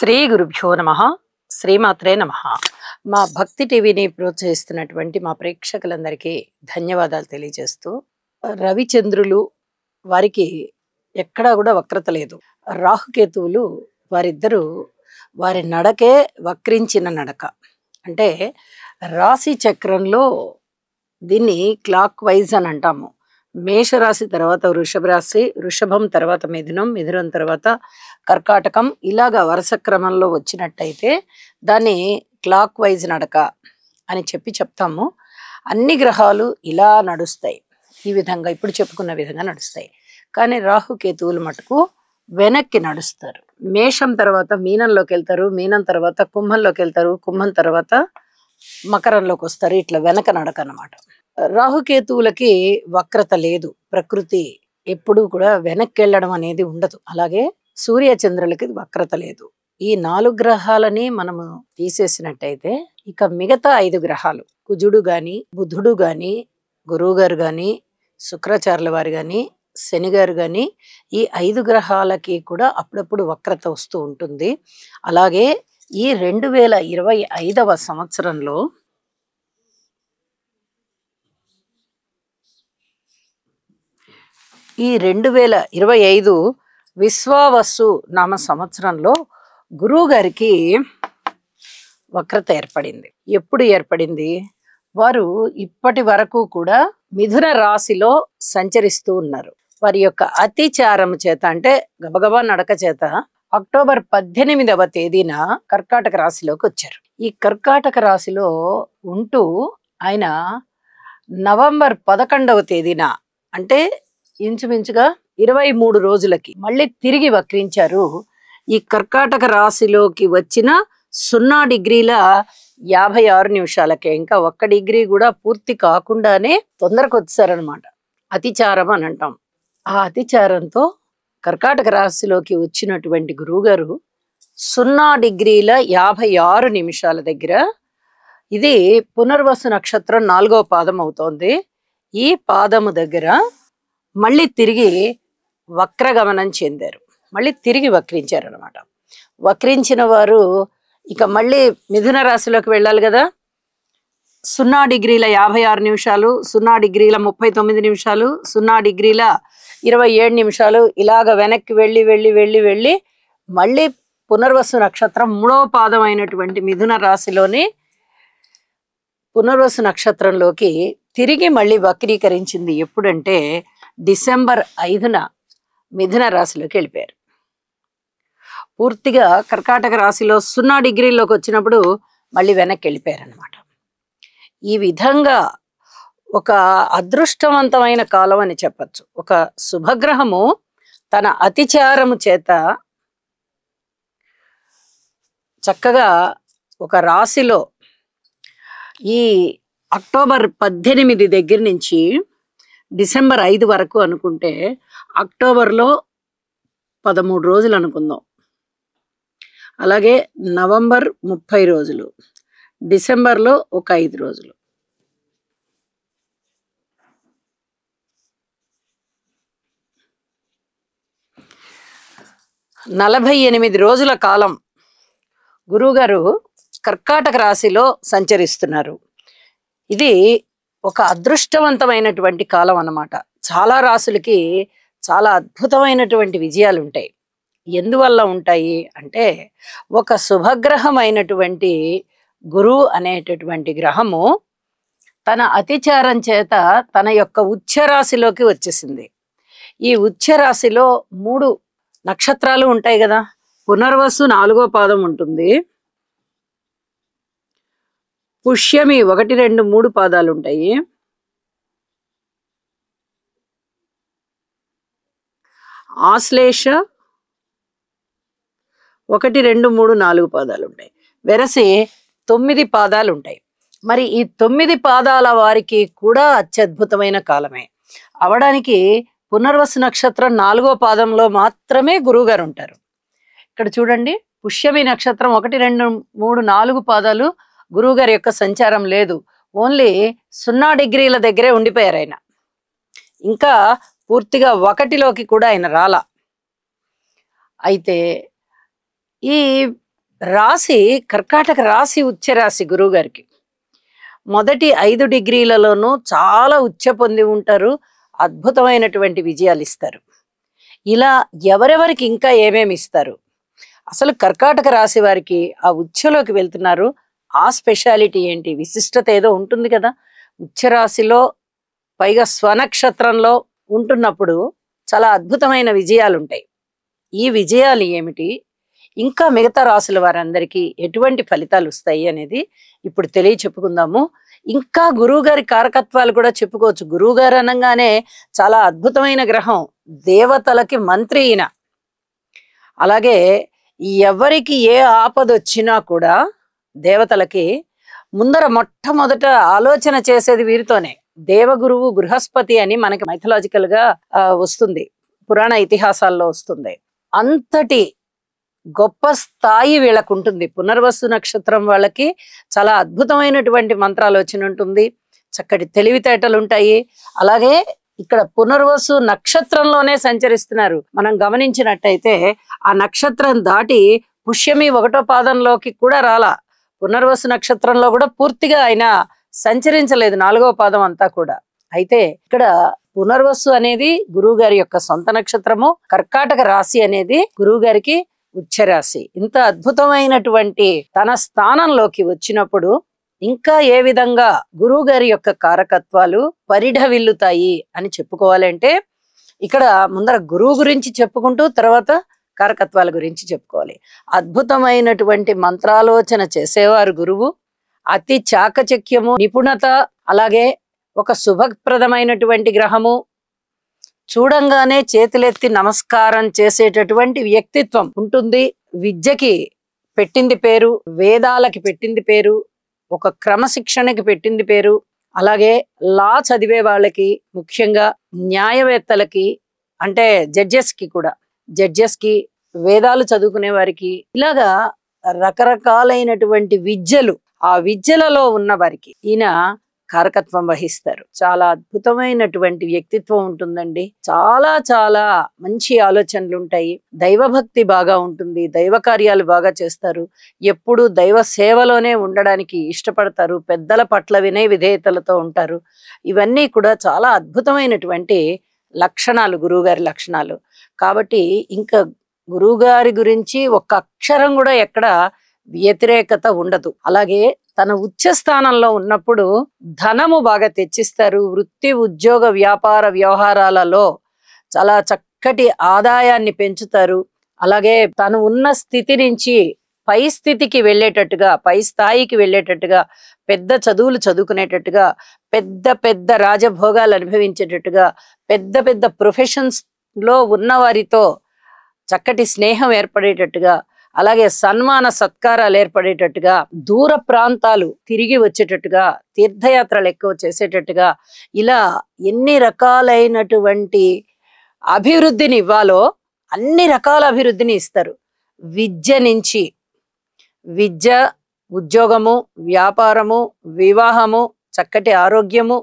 శ్రీ గురుభ్యో నమః. శ్రీమాత్రే నమః. మా భక్తి టీవీని ప్రోత్సహిస్తున్నటువంటి మా ప్రేక్షకులందరికీ ధన్యవాదాలు తెలియజేస్తూ, రవిచంద్రులు వారికి ఎక్కడా కూడా వక్రత లేదు. రాహుకేతువులు వారిద్దరూ వారి నడకే వక్రించిన నడక. అంటే రాశి చక్రంలో దీన్ని క్లాక్ వైజ్ అని అంటాము. మేషరాశి తర్వాత వృషభ రాశి, వృషభం తర్వాత మిథునం, మిథునం తర్వాత కర్కాటకం, ఇలాగా వరుస క్రమంలో వచ్చినట్టయితే దాన్ని క్లాక్ వైజ్ నడక అని చెప్తాము. అన్ని గ్రహాలు ఇలా నడుస్తాయి, ఈ విధంగా ఇప్పుడు చెప్పుకున్న విధంగా నడుస్తాయి. కానీ రాహుకేతువులు మటుకు వెనక్కి నడుస్తారు. మేషం తర్వాత మీనంలోకి వెళ్తారు, మీనం తర్వాత కుంభంలోకి వెళ్తారు, కుంభం తర్వాత మకరంలోకి వస్తారు. ఇట్లా వెనక నడక అన్నమాట. రాహుకేతువులకి వక్రత లేదు. ప్రకృతి ఎప్పుడూ కూడా వెనక్కి వెళ్ళడం అనేది ఉండదు. అలాగే సూర్య చంద్రులకి వక్రత లేదు. ఈ 4 గ్రహాలని మనము తీసేసినట్టయితే ఇక మిగతా 5 గ్రహాలు, కుజుడు గాని, బుధుడు గాని, గురువు గారు గాని, శుక్రాచార్యుల వారు గాని, శని గారు గాని, ఈ 5 గ్రహాలకి కూడా అప్పుడప్పుడు వక్రత వస్తూ ఉంటుంది. అలాగే ఈ 2025వ సంవత్సరంలో ఈ 2025 విశ్వావసు నామ సంవత్సరంలో గురువు గారికి వక్రత ఏర్పడింది. ఎప్పుడు ఏర్పడింది? వారు ఇప్పటి వరకు కూడా మిథున రాశిలో సంచరిస్తూ ఉన్నారు. వారి యొక్క అతిచారం చేత, అంటే గబగబా నడక చేత అక్టోబర్ 18వ తేదీన కర్కాటక రాశిలోకి వచ్చారు. ఈ కర్కాటక రాశిలో ఉంటూ ఆయన నవంబర్ 11వ తేదీన, అంటే ఇంచుమించుగా 23 రోజులకి మళ్ళీ తిరిగి వక్రించారు. ఈ కర్కాటక రాశిలోకి వచ్చిన 0 డిగ్రీల 56 నిమిషాలకే, ఇంకా 1 డిగ్రీ కూడా పూర్తి కాకుండానే తొందరకు వచ్చారనమాట. అతిచారం అని అంటాం. ఆ అతిచారంతో కర్కాటక రాశిలోకి వచ్చినటువంటి గురువుగారు 0 డిగ్రీల 56 నిమిషాల దగ్గర, ఇది పునర్వసు నక్షత్రం 4వ పాదం అవుతోంది. ఈ పాదము దగ్గర మళ్ళీ తిరిగి వక్రగమనం చెందారు. మళ్ళీ తిరిగి వక్రించారు అనమాట. వక్రించిన వారు ఇక మళ్ళీ మిథున రాశిలోకి వెళ్ళాలి కదా. 0 డిగ్రీల 56 నిమిషాలు, 0 డిగ్రీల 39 నిమిషాలు, 0 డిగ్రీల 27 నిమిషాలు, ఇలాగ వెనక్కి వెళ్ళి వెళ్ళి వెళ్ళి వెళ్ళి మళ్ళీ పునర్వసు నక్షత్రం 3వ పాదం అయినటువంటి మిథున రాశిలోని పునర్వసు నక్షత్రంలోకి తిరిగి మళ్ళీ వక్రీకరించింది. ఎప్పుడంటే డిసెంబర్ 5న మిథున రాశిలోకి వెళ్ళిపోయారు. పూర్తిగా కర్కాటక రాశిలో 0 డిగ్రీలోకి వచ్చినప్పుడు మళ్ళీ వెనక్కి వెళ్ళిపోయారు అనమాట. ఈ విధంగా ఒక అదృష్టవంతమైన కాలం అని చెప్పచ్చు. ఒక శుభగ్రహము తన అతిచారము చేత చక్కగా ఒక రాశిలో ఈ అక్టోబర్ 18 దగ్గర నుంచి డిసెంబర్ 5 వరకు అనుకుంటే, అక్టోబర్లో 13 రోజులు అనుకుందాం, అలాగే నవంబర్ 30 రోజులు, డిసెంబర్లో ఒక 5 రోజులు, నలభై 48 రోజుల కాలం గురువుగారు కర్కాటక రాశిలో సంచరిస్తున్నారు. ఇది ఒక అదృష్టవంతమైనటువంటి కాలం అన్నమాట. చాలా రాశులకి చాలా అద్భుతమైనటువంటి విజయాలు ఉంటాయి. ఎందువల్ల ఉంటాయి అంటే, ఒక శుభగ్రహం అయినటువంటి గురువు అనేటటువంటి గ్రహము తన అతిచారం చేత తన యొక్క ఉచ్చరాశిలోకి వచ్చేసింది. ఈ ఉచ్చరాశిలో 3 నక్షత్రాలు ఉంటాయి కదా. పునర్వసు 4వ పాదం ఉంటుంది, పుష్యమి 1, 2, 3 పాదాలు ఉంటాయి, ఆశ్లేష 1, 2, 3, 4 పాదాలు ఉంటాయి. వెరసి 9 పాదాలు ఉంటాయి. మరి ఈ 9 పాదాల వారికి కూడా అత్యద్భుతమైన కాలమే అవడానికి పునర్వసు నక్షత్రం 4వ పాదంలో మాత్రమే గురువుగారు ఉంటారు. ఇక్కడ చూడండి, పుష్యమి నక్షత్రం 1, 2, 3, 4 పాదాలు గురువు గారి యొక్క సంచారం లేదు. ఓన్లీ 0 డిగ్రీల దగ్గరే ఉండిపోయారు ఆయన. ఇంకా పూర్తిగా 1లోకి కూడా ఆయన రాలా. అయితే ఈ రాశి కర్కాటక రాశి ఉచ్చ రాశి గురువు గారికి. మొదటి 5 డిగ్రీలలోనూ చాలా ఉచ్చ పొంది ఉంటారు. అద్భుతమైనటువంటి విజయాలు ఇస్తారు. ఇలా ఎవరెవరికి ఇంకా ఏమేమి ఇస్తారు? అసలు కర్కాటక రాశి వారికి ఆ ఉచ్చలోకి వెళ్తున్నారు. ఆ స్పెషాలిటీ ఏంటి? విశిష్టత ఏదో ఉంటుంది కదా. ఉచ్చ రాశిలో పైగా స్వనక్షత్రంలో ఉంటున్నప్పుడు చాలా అద్భుతమైన విజయాలు ఉంటాయి. ఈ విజయాలు ఏమిటి? ఇంకా మిగతా రాశుల వారందరికీ ఎటువంటి ఫలితాలు వస్తాయి అనేది ఇప్పుడు చెప్పుకుందాము. ఇంకా గురువు గారి కారకత్వాలు కూడా చెప్పుకోవచ్చు. గురువు గారు అనగానే చాలా అద్భుతమైన గ్రహం, దేవతలకి మంత్రి ఈయన. అలాగే ఎవరికి ఏ ఆపద వచ్చినా కూడా దేవతలకి ముందర మొట్టమొదట ఆలోచన చేసేది వీరితోనే. దేవగురువు బృహస్పతి అని మనకి మైథలాజికల్ గా వస్తుంది, పురాణ ఇతిహాసాల్లో వస్తుంది. అంతటి గొప్ప స్థాయి వీళ్ళకు ఉంటుంది. పునర్వసు నక్షత్రం వాళ్ళకి చాలా అద్భుతమైనటువంటి మంత్రాలోచన ఉంటుంది, చక్కటి తెలివితేటలు ఉంటాయి. అలాగే ఇక్కడ పునర్వసు నక్షత్రంలోనే సంచరిస్తున్నారు. మనం గమనించినట్టయితే ఆ నక్షత్రం దాటి పుష్యమి 1వ పాదంలోకి కూడా రాలా. పునర్వసు నక్షత్రంలో కూడా పూర్తిగా ఆయన సంచరించలేదు, 4వ పాదం అంతా కూడా. అయితే ఇక్కడ పునర్వసు అనేది గురువు గారి యొక్క సొంత నక్షత్రము, కర్కాటక రాశి అనేది గురువు గారికి ఉచ్చరాశి. ఇంత అద్భుతమైనటువంటి తన స్థానంలోకి వచ్చినప్పుడు ఇంకా ఏ విధంగా గురువు గారి యొక్క కారకత్వాలు పరిఢవిల్లుతాయి అని చెప్పుకోవాలంటే, ఇక్కడ ముందర గురువు గురించి చెప్పుకుంటూ తర్వాత కారకత్వాల గురించి చెప్పుకోవాలి. అద్భుతమైనటువంటి మంత్రాలోచన చేసేవారు గురువు. అతి చాకచక్యము, నిపుణత, అలాగే ఒక శుభప్రదమైనటువంటి గ్రహము, చూడంగానే చేతులెత్తి నమస్కారం చేసేటటువంటి వ్యక్తిత్వం ఉంటుంది. విద్యకి పెట్టింది పేరు, వేదాలకి పెట్టింది పేరు, ఒక క్రమశిక్షణకి పెట్టింది పేరు. అలాగే లా చదివే వాళ్ళకి, ముఖ్యంగా న్యాయవేత్తలకి, అంటే జడ్జెస్ కి వేదాలు చదువుకునే వారికి, ఇలాగా రకరకాలైనటువంటి విద్యలు, ఆ విద్యలలో ఉన్న వారికి ఈయన కారకత్వం వహిస్తారు. చాలా అద్భుతమైనటువంటి వ్యక్తిత్వం ఉంటుందండి. చాలా చాలా మంచి ఆలోచనలు ఉంటాయి. దైవభక్తి బాగా ఉంటుంది, దైవ కార్యాలు బాగా చేస్తారు. ఎప్పుడు దైవ సేవలోనే ఉండడానికి ఇష్టపడతారు. పెద్దల పట్ల వినయ విధేయతలతో ఉంటారు. ఇవన్నీ కూడా చాలా అద్భుతమైనటువంటి లక్షణాలు, గురువుగారి లక్షణాలు. కాబట్టి ఇంకా గురువుగారి గురించి ఒక్క అక్షరం కూడా ఎక్కడ వ్యతిరేకత ఉండదు. అలాగే తన ఉచ్చ స్థానంలో ఉన్నప్పుడు ధనము బాగా తెచ్చిస్తారు. వృత్తి, ఉద్యోగ, వ్యాపార వ్యవహారాలలో చాలా చక్కటి ఆదాయాన్ని పెంచుతారు. అలాగే తను ఉన్న స్థితి నుంచి పై స్థితికి వెళ్ళేటట్టుగా, పై స్థాయికి వెళ్ళేటట్టుగా, పెద్ద చదువులు చదువుకునేటట్టుగా, పెద్ద పెద్ద రాజభోగాలు అనుభవించేటట్టుగా, పెద్ద పెద్ద ప్రొఫెషన్స్ లో ఉన్న వారితో చక్కటి స్నేహం ఏర్పడేటట్టుగా, అలాగే సన్మాన సత్కారాలు ఏర్పడేటట్టుగా, దూర ప్రాంతాలు తిరిగి వచ్చేటట్టుగా, తీర్థయాత్రలు ఎక్కువ చేసేటట్టుగా, ఇలా ఎన్ని రకాలైనటువంటి అభివృద్ధిని ఇవ్వాలో అన్ని రకాల అభివృద్ధిని ఇస్తారు. విద్య, ఉద్యోగము, వ్యాపారము, వివాహము, చక్కటి ఆరోగ్యము,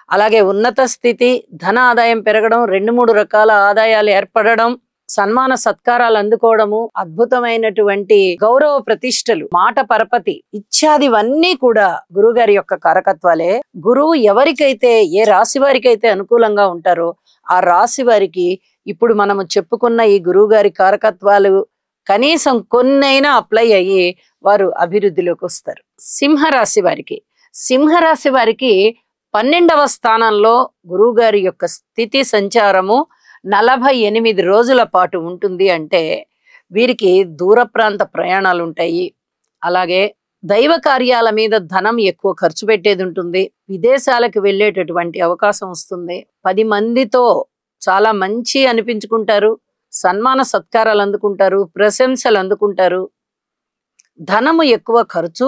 అలాగే ఉన్నత స్థితి, ధన ఆదాయం పెరగడం, 2-3 రకాల ఆదాయాలు ఏర్పడడం, సన్మాన సత్కారాలు అందుకోవడము, అద్భుతమైనటువంటి గౌరవ ప్రతిష్టలు, మాట పరపతి ఇత్యాదివన్నీ కూడా గురువుగారి యొక్క కారకత్వాలే. గురువు ఎవరికైతే, ఏ రాశి వారికైతే అనుకూలంగా ఉంటారో ఆ రాశి వారికి ఇప్పుడు మనము చెప్పుకున్న ఈ గురువు గారి కారకత్వాలు కనీసం కొన్నైనా అప్లై అయ్యి వారు అభివృద్ధిలోకి వస్తారు. సింహరాశి వారికి 12వ స్థానంలో గురువు గారి యొక్క స్థితి సంచారము 48 రోజుల పాటు ఉంటుంది. అంటే వీరికి దూర ప్రాంత ప్రయాణాలు ఉంటాయి. అలాగే దైవ కార్యాల మీద ధనం ఎక్కువ ఖర్చు పెట్టేది ఉంటుంది. విదేశాలకు వెళ్ళేటటువంటి అవకాశం వస్తుంది. 10 మందితో చాలా మంచి అనిపించుకుంటారు. సన్మాన సత్కారాలు అందుకుంటారు, ప్రశంసలు అందుకుంటారు. ధనము ఎక్కువ ఖర్చు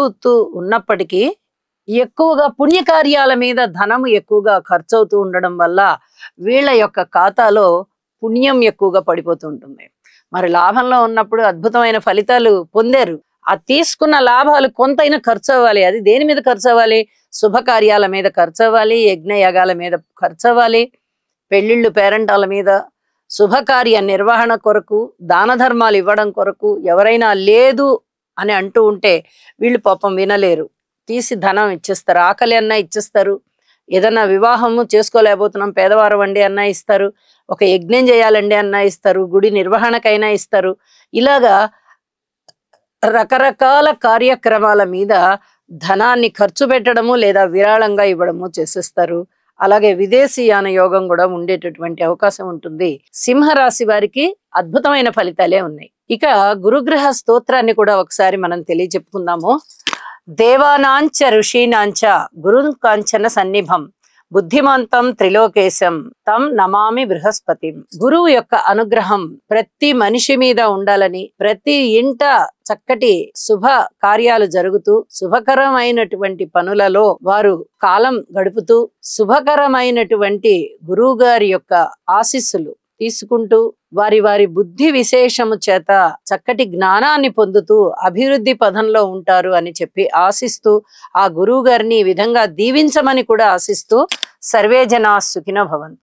ఉన్నప్పటికీ ఎక్కువగా పుణ్యకార్యాల మీద ధనము ఎక్కువగా ఖర్చు అవుతూ ఉండడం వల్ల వీళ్ళ యొక్క ఖాతాలో పుణ్యం ఎక్కువగా పడిపోతూ ఉంటుంది. మరి లాభంలో ఉన్నప్పుడు అద్భుతమైన ఫలితాలు పొందారు. ఆ తీసుకున్న లాభాలు కొంతైనా ఖర్చు అవ్వాలి. అది దేని మీద ఖర్చు అవ్వాలి? శుభకార్యాల మీద ఖర్చు అవ్వాలి, యజ్ఞయాగాల మీద ఖర్చు అవ్వాలి, పెళ్లిళ్ళు పేరంటాల మీద, శుభకార్య నిర్వహణ కొరకు, దాన ధర్మాలు ఇవ్వడం కొరకు, ఎవరైనా లేదు అని అంటూ ఉంటే వీళ్ళు పాపం వినలేరు, తీసి ధనం ఇచ్చేస్తారు, ఆకలి అన్నా ఇచ్చేస్తారు, ఏదన్నా వివాహము చేసుకోలేకపోతున్నాం పేదవారం అండి అన్నా ఇస్తారు, ఒక యజ్ఞం చేయాలండి అన్నా ఇస్తారు, గుడి నిర్వహణకైనా ఇస్తారు. ఇలాగా రకరకాల కార్యక్రమాల మీద ధనాన్ని ఖర్చు పెట్టడము లేదా విరాళంగా ఇవ్వడము చేసేస్తారు. అలాగే విదేశీయాన యోగం కూడా ఉండేటటువంటి అవకాశం ఉంటుంది. సింహరాశి వారికి అద్భుతమైన ఫలితాలే ఉన్నాయి. ఇక గురుగ్రహ స్తోత్రాన్ని కూడా ఒకసారి మనం తెలియచెప్పుకుందాము. దేవానాంచ ఋషీనాంచ గురుం కాంచన సన్నిభం బుద్ధిమంతం త్రిలోకేశం తం నమామి బృహస్పతి. గురువు యొక్క అనుగ్రహం ప్రతి మనిషి మీద ఉండాలని, ప్రతి ఇంట చక్కటి శుభ కార్యాలు జరుగుతూ శుభకరమైనటువంటి పనులలో వారు కాలం గడుపుతూ శుభకరమైనటువంటి గురువు గారి యొక్క ఆశీస్సులు తీసుకుంటూ వారి వారి బుద్ధి విశేషము చేత చక్కటి జ్ఞానాన్ని పొందుతూ అభివృద్ధి పదంలో ఉంటారు అని చెప్పి ఆశిస్తూ ఆ గురువు గారిని ఈ విధంగా దీవించమని కూడా ఆశిస్తూ సర్వే జనా సుఖినో భవంతు.